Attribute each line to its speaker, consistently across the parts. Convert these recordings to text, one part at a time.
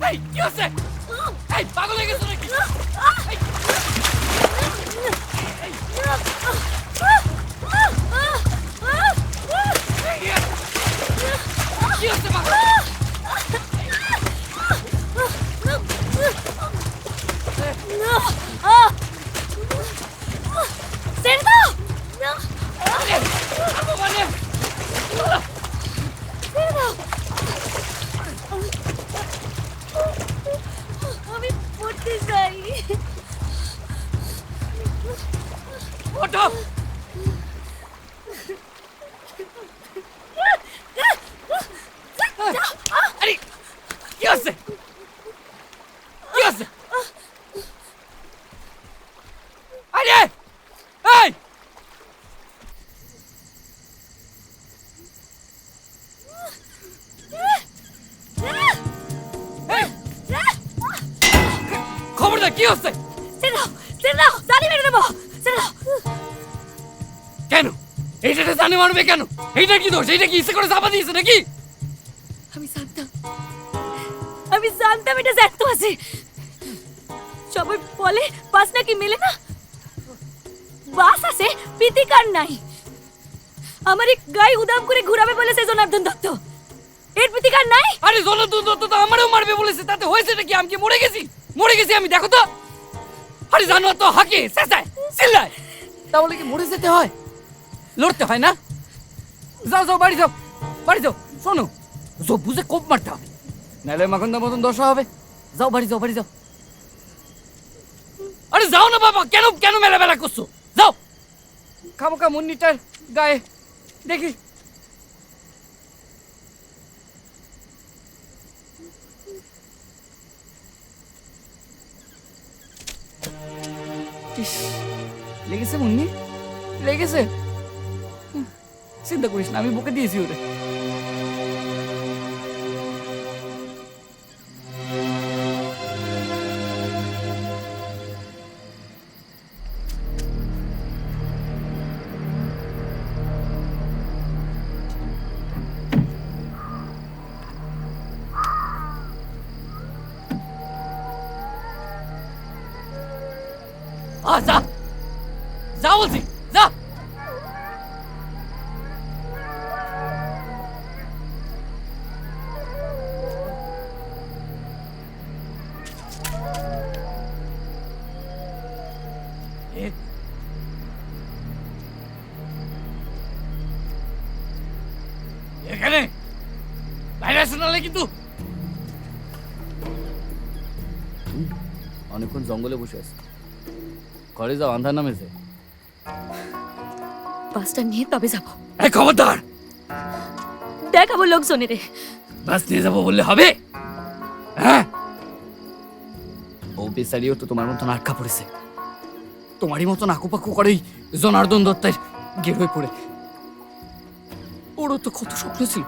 Speaker 1: এই কি হচ্ছে? এই পাগল হয়ে গেছো নাকি? এই, কি হচ্ছে পাগল? আরে, ভগবানে!
Speaker 2: আমি পড়তে চাই।
Speaker 1: ওঠো! আরে, কি হচ্ছে? কি হচ্ছে? আরে! এই! এই! খবরদার, কি হচ্ছে?
Speaker 2: ছেড়ে দাও, ছেড়ে দাও, জানি মেরে দেবো, ছেড়ে দাও।
Speaker 1: কেন? এইটাতে জানে মারবে কেন? এইটা কি দোষ? এইটা কি ইচ্ছে করে চাপা দিয়েছে নাকি?
Speaker 2: আমি জানতাম এটা জ্যান্ত আছে। সবাই বলে বাস নাকি মেলে না, বাস আছে প্রীতিকার নাই। আমার এই গায়ে উদাম করে ঘুরাবে বলেছে জনার্দন দত্ত, এর প্রীতিকার নাই।
Speaker 1: আরে জনার্দন দত্ত তো আমারও মারবে বলেছে, তাতে হয়েছেটা কি? আমি কি মরে গেছি? মরে গেছি আমি, দেখো তো। আরে জানোয়ার তো হাঁকে, চেঁচায়, চিল্লায়, তাহলে কি মরে যেতে হয়? লড়তে হয় না? যাও যাও, বাড়ি যাও, বাড়ি যাও। শোনো, সব বুঝে কোপ মারতে হবে, নাহলে মাখনদার মতন দশা হবে। যাও, বাড়ি যাও, বাড়ি যাও। আরে যাও না বাবা, কেন কেন মেলা মেলা করছো? যাও। খাবো কা মুন্নিটার গায়ে দেখি। ইস, লেগেছে মুন্নি, লেগেছে। চিন্তা করিস না, আমি বুকে দিয়েছি ওরে। যা, যা বলছি, যা। এখানে বাইরে শোনালে কিন্তু। অনেকক্ষণ জঙ্গলে বসে আছে, ঘরে যাও, আন্ধার নামেছে।
Speaker 2: বাসটা নিয়ে তবে যাব,
Speaker 1: এই খবরদার,
Speaker 2: দেখাবো লোকজনেরে।
Speaker 1: বাস নিয়ে যাবো বললে হবে? হ্যাঁ, ও বেচারিও তো তোমার মতন আটকা পড়েছে, তোমারই মতন আকুপাকু করেই জনার্দন দত্তের গেরোয় পড়ে। ওরও তো কত স্বপ্ন ছিল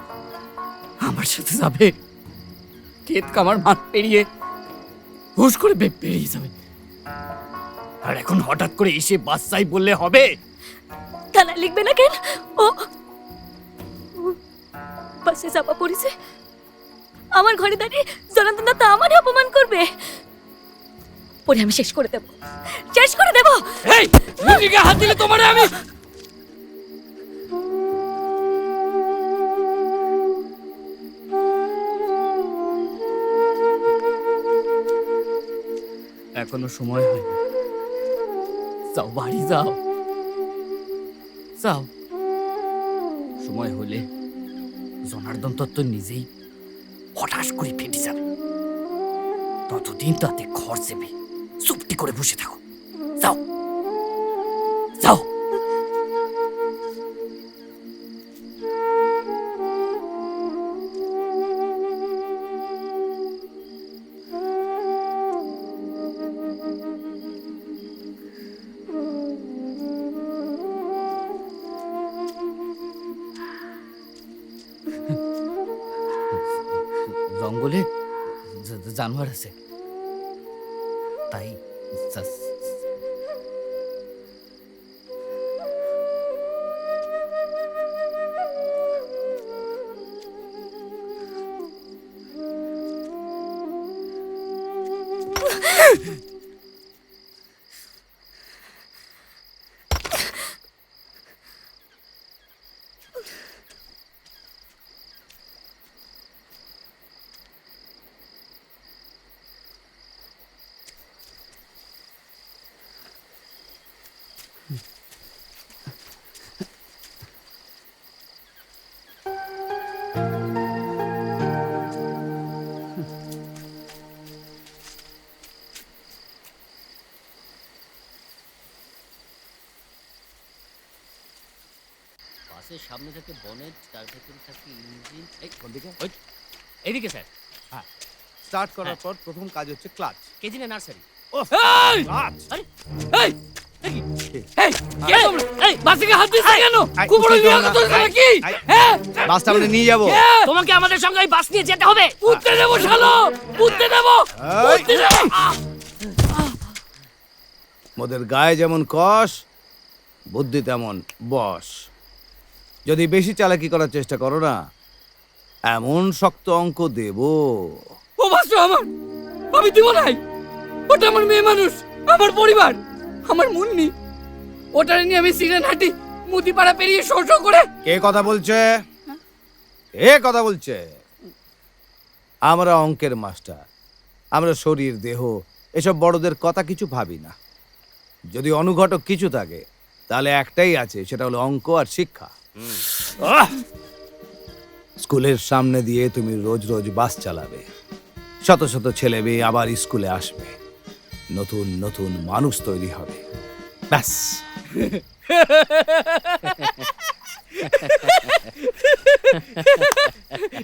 Speaker 1: আমার সাথে যাবে, ক্ষেত কামার মাঠ পেরিয়ে হুশ করে বেরিয়ে যাবে, আর এখন হঠাৎ করে এসে বাস চাই বললে হবে?
Speaker 2: থানায় লিখবে না কেন? ও ও বাসে চাপা পড়েছে, আমার ঘরে দাঁড়িয়ে জনার্দন দত্ত আমারই অপমান করবে। পরে আমি শেষ করে দেব, শেষ করে দেব।
Speaker 1: এই মুন্নিকে হাত দিলে তোমারে আমি। এখনো সময় হয়নি, যাও, বাড়ি যাও, যাও। সময় হলে জনার্দন দত্ত নিজেই হঠাৎ করে ফেটে যাবে, ততদিন তাতে ঘর চেপে চুপটি করে বসে থাকো। যাও, যাও। জঙ্গলে জানোয়ার আছে, তাই
Speaker 3: বাসের সামনে থাকে বনেট, তার ভেতরে থাকে ইঞ্জিন। এই
Speaker 4: কোন দিকে?
Speaker 3: ওই, এইদিকে স্যার।
Speaker 4: হ্যাঁ, স্টার্ট করার পর প্রথম কাজ হচ্ছে ক্লাচ।
Speaker 3: কেজিনে নার্সারি।
Speaker 1: এই!
Speaker 4: ক্লাচ।
Speaker 3: আরে
Speaker 1: এই! এই! এই!
Speaker 3: কে?
Speaker 1: এই! বাসিকে হাত দিস কেন?
Speaker 4: এই,
Speaker 1: খুব বড়
Speaker 4: এই,
Speaker 1: বিয়া
Speaker 4: এই,
Speaker 1: কথা
Speaker 4: এই,
Speaker 1: নাকি?
Speaker 4: এই,
Speaker 1: হ্যাঁ?
Speaker 4: বাসটা আমরা নিয়ে যাবো।
Speaker 1: কে?
Speaker 3: তোমাকে আমাদের সঙ্গে এই বাস নিয়ে যেতে হবে।
Speaker 1: উঠতে দেবো শালো! উঠতে দেবো!
Speaker 4: এই!
Speaker 1: উঠতে দেবো!
Speaker 4: মোদের গায়ে যেমন কষ, বুদ্ধি তেমন বশ। যদি বেশি চালাকি করার চেষ্টা করো না, এমন শক্ত অঙ্ক দেব।
Speaker 1: ও বাসু আমার! আমি দিব নাই! ওটা আমার মেয়ে মানুষ! আমার পরিবার! আমার মুন্নি! ওটারে নিয়ে আমি সিগন্যাল হাঁটি মুদিপাড়া পেরিয়ে শো শো করে
Speaker 4: কে কথা বলছে? এ কথা বলছে? আমরা অঙ্কের মাস্টার, আমরা শরীর দেহ এসব বড়দের কথা কিছু ভাবি না। যদি অনুঘটক কিছু থাকে তাহলে একটাই আছে, সেটা হলো অঙ্ক আর শিক্ষা। আহ! স্কুলের সামনে দিয়ে তুমি রোজ রোজ বাস চালাবে, শত শত ছেলে মেয়ে আবার স্কুলে আসবে, নতুন নতুন মানুষ তৈরি হবে। ব্যাস।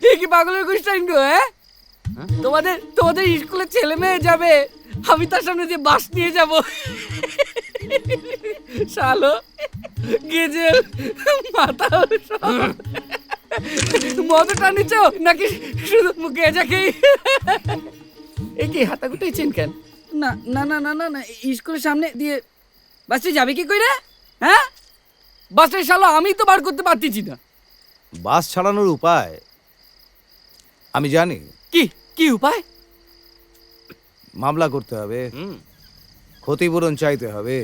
Speaker 1: এ কি পাগলের গোষ্ঠী গো, হ্যাঁ? তোমাদের তোমাদের স্কুলে ছেলে মেয়ে যাবে, আমি তার সামনে দিয়ে বাস নিয়ে যাব। শালো গেজেল মাথা মদ টানিছ নাকি শুধু গেজা খেয়ে? এ কি হাতাগুটাইছেন কেন? না না না না না না, স্কুলের সামনে দিয়ে বাসে যাবে কি কইরা? হ্যাঁ, বাসে শালো আমি তো বার করতে পারতেছি না।
Speaker 4: বাস ছাড়ানোর উপায় আমি জানি।
Speaker 1: কি কি উপায়?
Speaker 4: মামলা করতে হবে,
Speaker 3: হুম,
Speaker 4: ক্ষতিপূরণ চাইতে হবে,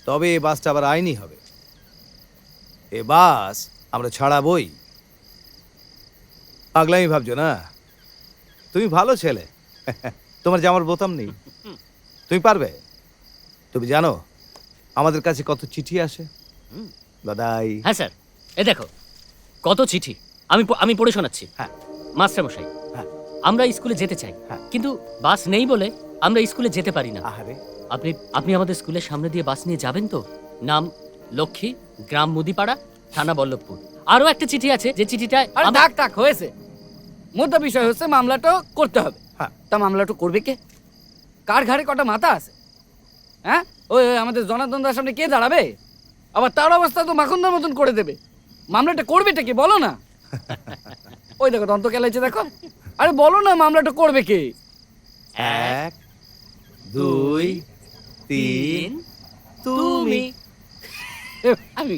Speaker 4: তবে এ বাসটা আবার আইনি হবে। এ বাস আমরা ছাড়াবই। পাগলামি ভাবছো না? তুমি ভালো ছেলে, তোমার জামার বোতাম নেই, তুমি পারবে। তুমি জানো আমাদের কাছে কত চিঠি আসে?
Speaker 3: হুম।
Speaker 4: দাদাই।
Speaker 3: হ্যাঁ স্যার, এ দেখো কত চিঠি। আমি পড়ে শোনাচ্ছি।
Speaker 4: হ্যাঁ।
Speaker 3: মাস্টার মশাই,
Speaker 4: হ্যাঁ।
Speaker 3: আমরা স্কুলে যেতে চাই,
Speaker 4: হ্যাঁ।
Speaker 3: কিন্তু বাস নেই বলে আমরা স্কুলে যেতে পারি না।
Speaker 4: আহারে,
Speaker 3: আপনি আপনি আমাদের স্কুলের সামনে দিয়ে বাস নিয়ে যাবেন তো? নাম লক্ষ্মী, গ্রাম মুদিপাড়া, থানা বল্লভপুর। আরো একটা চিঠি আছে, যে চিঠিটায়
Speaker 1: আরে থাক থাক হয়েছে। মোদ্দা বিষয় হচ্ছে মামলাটা করতে হবে।
Speaker 4: হ্যাঁ।
Speaker 1: তা মামলাটা করবে কে? কার ঘাড়ে কটা মাথা আছে? হ্যাঁ, ওই ওই আমাদের জনার্দন দার সামনে কে দাঁড়াবে? আবার তার অবস্থা তো মাখনদার মতন করে দেবে। মামলাটা করবেটা কে বলো না? ওই দেখো দন্ত কেলাইছে দেখো। আরে বলো না মামলাটা করবে কে?
Speaker 4: 1 2 3 তুমি।
Speaker 1: আমি